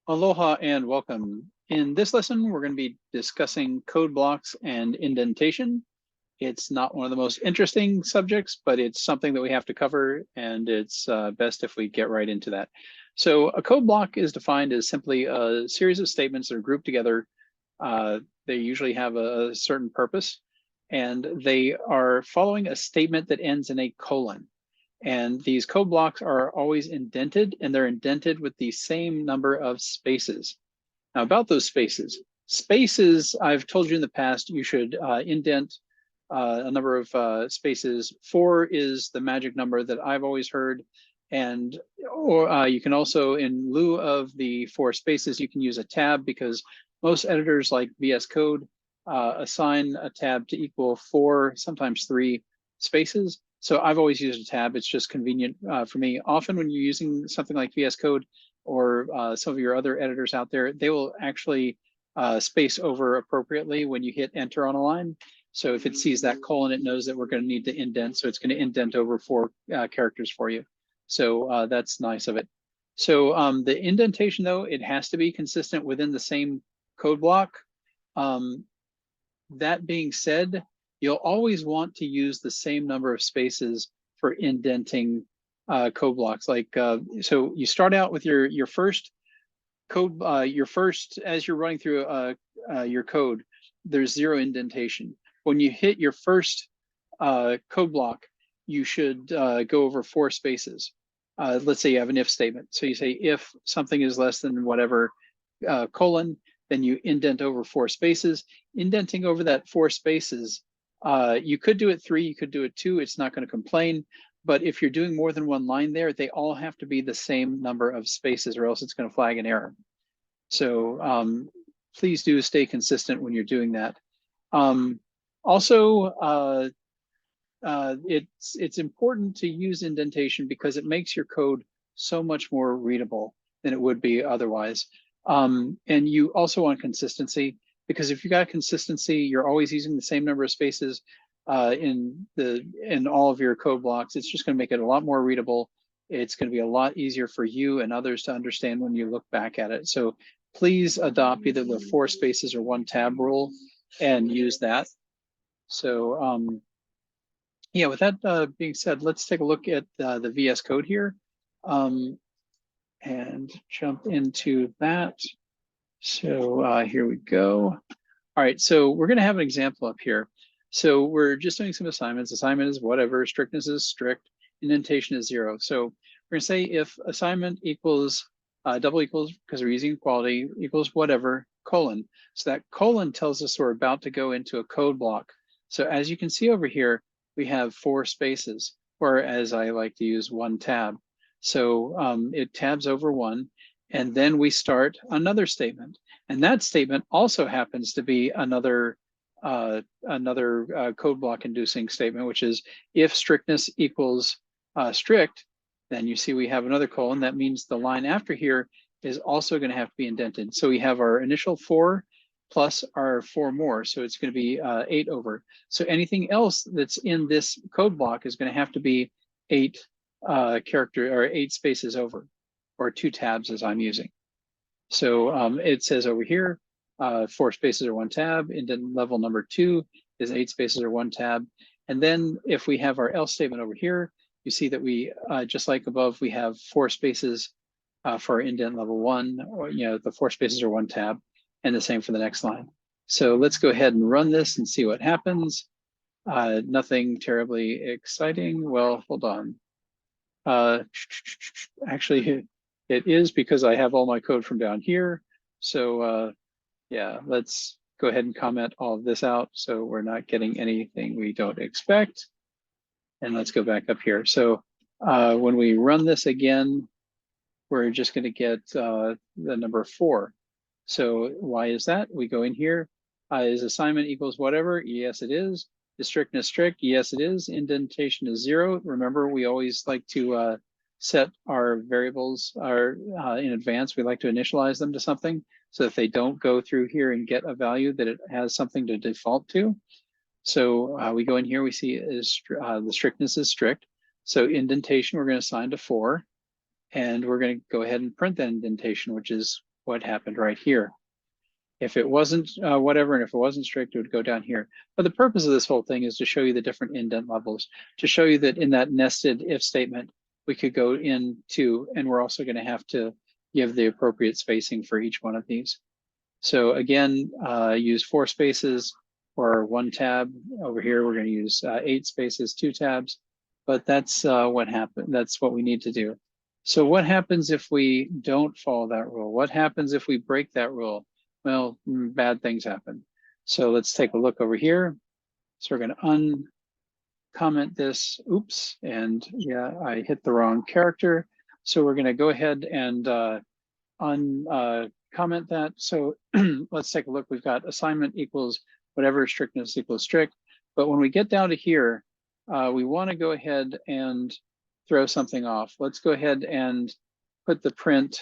Aloha and welcome. In this lesson, we're going to be discussing code blocks and indentation. It's not one of the most interesting subjects, but it's something that we have to cover, and it's best if we get right into that. So a code block is defined as simply a series of statements that are grouped together. They usually have a certain purpose, and they are following a statement that ends in a colon. And these code blocks are always indented, and they're indented with the same number of spaces. Now, about those spaces, I've told you in the past, you should indent a number of spaces. 4 is the magic number that I've always heard. And or you can also, in lieu of the 4 spaces, you can use a tab, because most editors like VS Code assign a tab to equal 4, sometimes 3 spaces. So I've always used a tab. It's just convenient for me. Often when you're using something like VS Code or some of your other editors out there, they will actually space over appropriately when you hit enter on a line. So if it sees that colon, it knows that we're going to need to indent. So it's going to indent over 4 characters for you. So that's nice of it. So the indentation, though, it has to be consistent within the same code block. That being said, you'll always want to use the same number of spaces for indenting code blocks. Like so, you start out with your first code, as you're running through your code, there's 0 indentation. When you hit your first code block, you should go over 4 spaces. Let's say you have an if statement. So you say if something is less than whatever colon, then you indent over 4 spaces. Indenting over that 4 spaces, you could do it 3, you could do it 2, it's not going to complain. But if you're doing more than one line there, they all have to be the same number of spaces, or else it's going to flag an error. So please do stay consistent when you're doing that. Also, it's important to use indentation because it makes your code so much more readable than it would be otherwise. And you also want consistency, because if you got consistency, you're always using the same number of spaces in all of your code blocks. It's just going to make it a lot more readable. It's going to be a lot easier for you and others to understand when you look back at it. So please adopt either the 4 spaces or 1 tab rule and use that. So yeah, with that being said, let's take a look at the VS Code here and jump into that. So here we go. All right, so we're going to have an example up here. So we're just doing some assignments. Assignment is whatever, strictness is strict, indentation is 0. So we're going to say if assignment equals double equals, because we're using equality, equals whatever, colon. So that colon tells us we're about to go into a code block. So as you can see over here, we have 4 spaces, whereas I like to use 1 tab. So it tabs over 1, and then we start another statement. And that statement also happens to be another code block inducing statement, which is if strictness equals strict, then you see we have another colon. That means the line after here is also going to have to be indented. So we have our initial 4 plus our 4 more. So it's going to be 8 over. So anything else that's in this code block is going to have to be 8 character or 8 spaces over, or 2 tabs as I'm using. So it says over here, 4 spaces or 1 tab. Indent level number 2 is 8 spaces or 1 tab. And then if we have our else statement over here, you see that we, just like above, we have 4 spaces for our indent level 1, or the 4 spaces or 1 tab, and the same for the next line. So let's go ahead and run this and see what happens. Nothing terribly exciting. Well, hold on. Actually, it is, because I have all my code from down here. So yeah, let's go ahead and comment all of this out so we're not getting anything we don't expect. And let's go back up here. So when we run this again, we're just going to get the number 4. So why is that? We go in here. Is assignment equals whatever? Yes, it is. Is strictness strict? Yes, it is. Indentation is 0. Remember, we always like to set our variables in advance. We like to initialize them to something so that they don't go through here and get a value, that it has something to default to. So we go in here, we see the strictness is strict. So indentation, we're going to assign to 4. And we're going to go ahead and print that indentation, which is what happened right here. If it wasn't whatever, and if it wasn't strict, it would go down here. But the purpose of this whole thing is to show you the different indent levels, to show you that in that nested if statement, we could go into, and we're also going to have to give the appropriate spacing for each one of these. So again, use 4 spaces or 1 tab. Over here, we're going to use 8 spaces, 2 tabs. But that's what happened. That's what we need to do. So what happens if we don't follow that rule? What happens if we break that rule? Well, bad things happen. So let's take a look over here. So we're going to uncomment this. Oops, and yeah, I hit the wrong character. So we're going to go ahead and uncomment that. So let's take a look. We've got assignment equals whatever, strictness equals strict. But when we get down to here, we want to go ahead and throw something off. Let's go ahead and put the print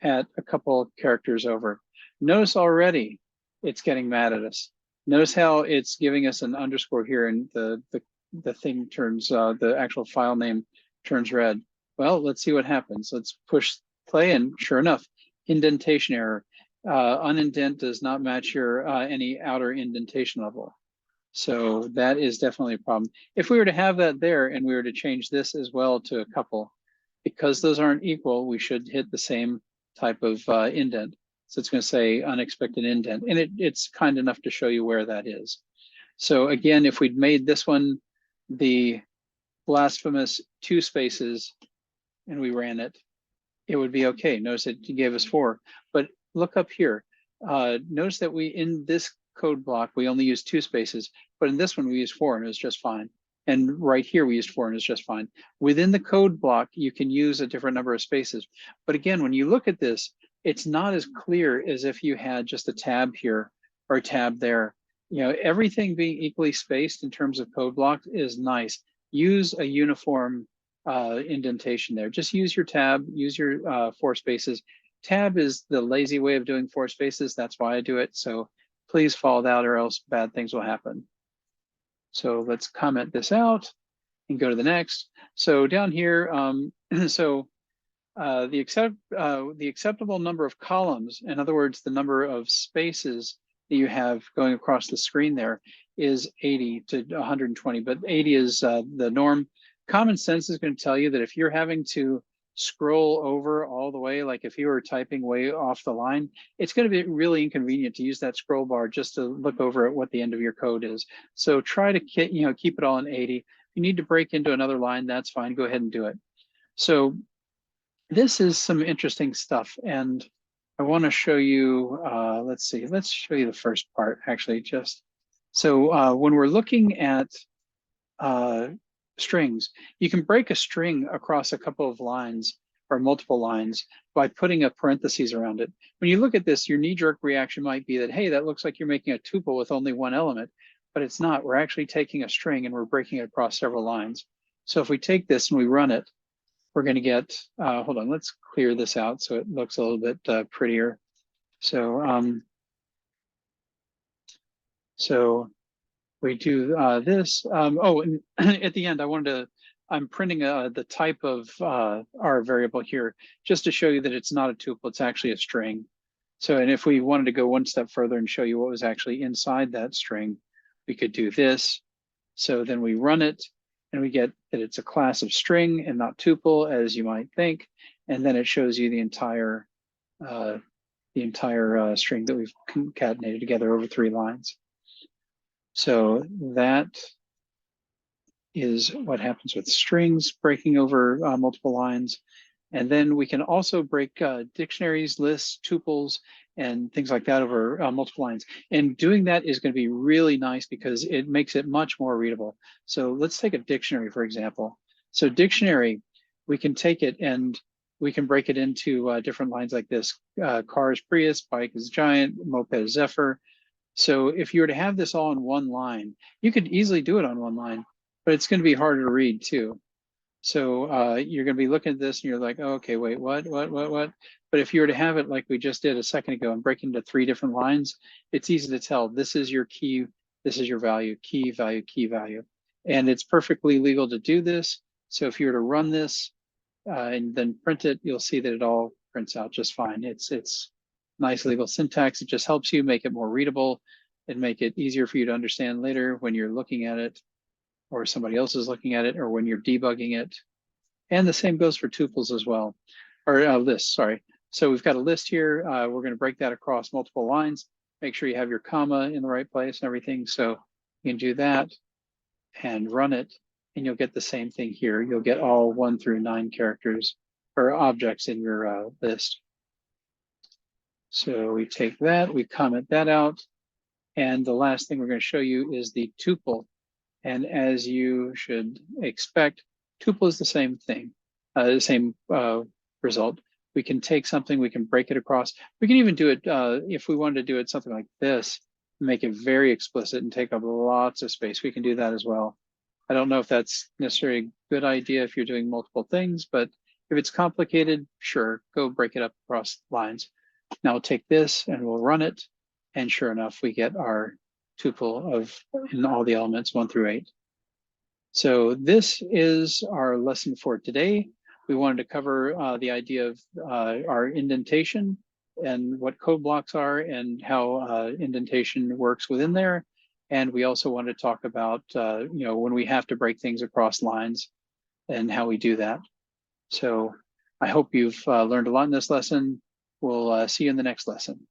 at a couple characters over. Notice already it's getting mad at us. Notice how it's giving us an underscore here, and the thing turns, the actual file name turns red. Well, let's see what happens. Let's push play, and sure enough, indentation error. Unindent does not match your any outer indentation level. So that is definitely a problem. If we were to have that there and we were to change this as well to a couple, because those aren't equal, we should hit the same type of indent. So it's going to say unexpected indent, and it's kind enough to show you where that is. So again, if we'd made this one the blasphemous 2 spaces and we ran it, it would be okay. Notice it gave us 4, but look up here. Notice that in this code block, we only used 2 spaces, but in this one we used 4 and it was just fine. And right here we used 4 and it's just fine. Within the code block, you can use a different number of spaces. But again, when you look at this, it's not as clear as if you had just a tab here or a tab there. You know, everything being equally spaced in terms of code block is nice. Use a uniform indentation there. Just use your tab, use your 4 spaces. Tab is the lazy way of doing 4 spaces. That's why I do it. So please follow that or else bad things will happen. So let's comment this out and go to the next. So down here, the acceptable number of columns, in other words, the number of spaces that you have going across the screen there, is 80 to 120, but 80 is the norm. Common sense is going to tell you that if you're having to scroll over all the way, like if you were typing way off the line, it's going to be really inconvenient to use that scroll bar just to look over at what the end of your code is. So try to keep it all in 80. If you need to break into another line, that's fine. Go ahead and do it. So this is some interesting stuff, and I want to show you. Let's see. Let's show you the first part actually. Just so when we're looking at strings, you can break a string across a couple of lines or multiple lines by putting a parentheses around it. When you look at this, your knee-jerk reaction might be that, hey, that looks like you're making a tuple with only 1 element, but it's not. We're actually taking a string and we're breaking it across several lines. So if we take this and we run it, we're going to get, hold on, let's clear this out so it looks a little bit prettier. So, so we do this. Oh, and at the end, I'm printing the type of our variable here just to show you that it's not a tuple, it's actually a string. So, and if we wanted to go one step further and show you what was actually inside that string, we could do this. So then we run it and we get that it's a class of string and not tuple, as you might think. And then it shows you the entire string that we've concatenated together over 3 lines. So that is what happens with strings breaking over multiple lines. And then we can also break dictionaries, lists, tuples, and things like that over multiple lines. And doing that is going to be really nice because it makes it much more readable. So let's take a dictionary, for example. So dictionary, we can take it and we can break it into different lines like this. Car is Prius, bike is Giant, moped is Zephyr. So if you were to have this all in 1 line, you could easily do it on 1 line, but it's going to be harder to read too. So you're going to be looking at this and you're like, oh, okay, wait, what? But if you were to have it like we just did a second ago and break into 3 different lines, it's easy to tell this is your key, this is your value, key value, key value. And it's perfectly legal to do this. So if you were to run this and then print it, you'll see that it all prints out just fine. It's nice legal syntax. It just helps you make it more readable and make it easier for you to understand later when you're looking at it or somebody else is looking at it or when you're debugging it. And the same goes for tuples as well, or lists, sorry. So we've got a list here. We're going to break that across multiple lines. Make sure you have your comma in the right place and everything. So you can do that and run it, and you'll get the same thing here. You'll get all 1 through 9 characters or objects in your list. So we take that, we comment that out, and the last thing we're going to show you is the tuple. And as you should expect, tuple is the same thing, the same result. We can take something, we can break it across. We can even do it, if we wanted to do it something like this, make it very explicit and take up lots of space. We can do that as well. I don't know if that's necessarily a good idea if you're doing multiple things, but if it's complicated, sure, go break it up across lines. Now we'll take this and we'll run it. And sure enough, we get our tuple of in all the elements 1 through 8. So this is our lesson for today. We wanted to cover the idea of our indentation and what code blocks are and how indentation works within there. And we also want to talk about when we have to break things across lines and how we do that. So I hope you've learned a lot in this lesson. We'll see you in the next lesson.